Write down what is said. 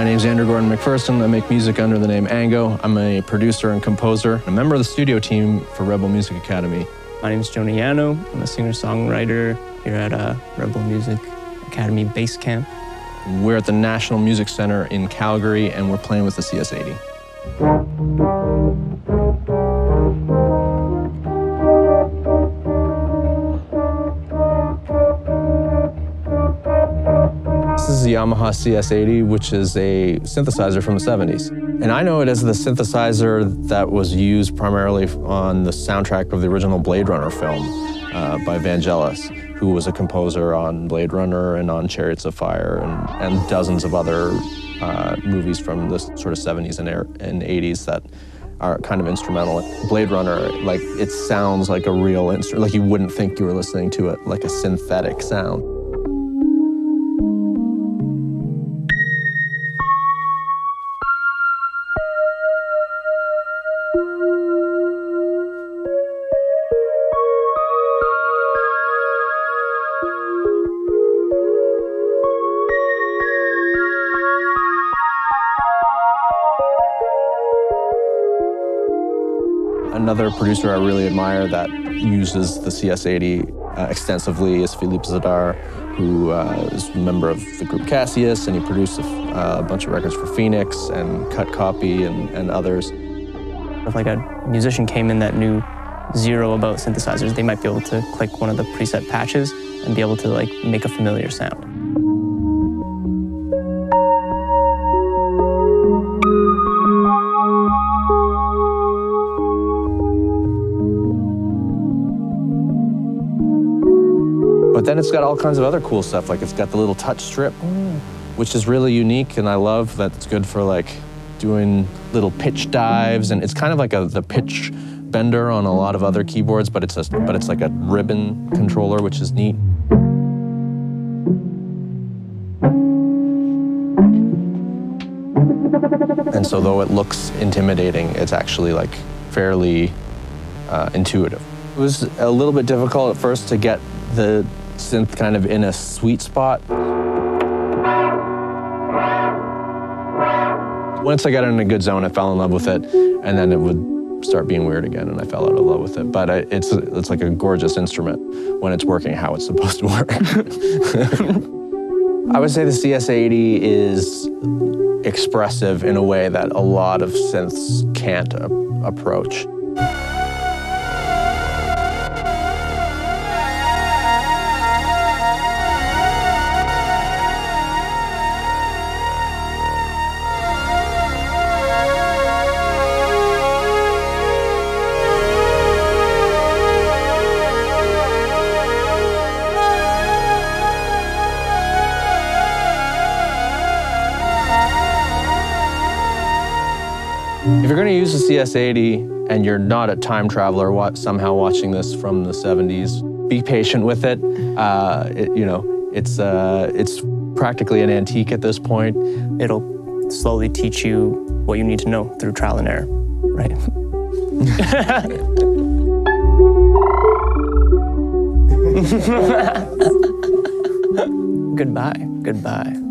My name's Andrew Gordon McPherson. I make music under the name Ango. I'm a producer and composer, a member of the studio team for Rebel Music Academy. My name's Jonah Yano. I'm a singer-songwriter here at Rebel Music Academy Bass Camp. We're at the National Music Center in Calgary, and we're playing with the CS-80. This is the Yamaha CS-80, which is a synthesizer from the 70s. And I know it as the synthesizer that was used primarily on the soundtrack of the original Blade Runner film by Vangelis, who was a composer on Blade Runner and on Chariots of Fire and dozens of other movies from the sort of 70s and 80s that are kind of instrumental. Blade Runner, like, it sounds like a real instrument, like you wouldn't think you were listening to it, like a synthetic sound. Another producer I really admire that uses the CS-80 extensively is Philippe Zidar, who is a member of the group Cassius, and he produced a bunch of records for Phoenix and Cut Copy and others. If like a musician came in that knew zero about synthesizers, they might be able to click one of the preset patches and be able to like make a familiar sound. But then it's got all kinds of other cool stuff, like it's got the little touch strip, which is really unique, and I love that it's good for like doing little pitch dives, and it's kind of like the pitch bender on a lot of other keyboards, but it's like a ribbon controller, which is neat. And so though it looks intimidating, it's actually like fairly intuitive. It was a little bit difficult at first to get the synth kind of in a sweet spot. Once I got in a good zone, I fell in love with it, and then it would start being weird again, and I fell out of love with it. But it's like a gorgeous instrument when it's working how it's supposed to work. I would say the CS-80 is expressive in a way that a lot of synths can't approach. If you're going to use the CS-80 and you're not a time traveler somehow watching this from the 70s, be patient with it. It's practically an antique at this point. It'll slowly teach you what you need to know through trial and error, right? Goodbye.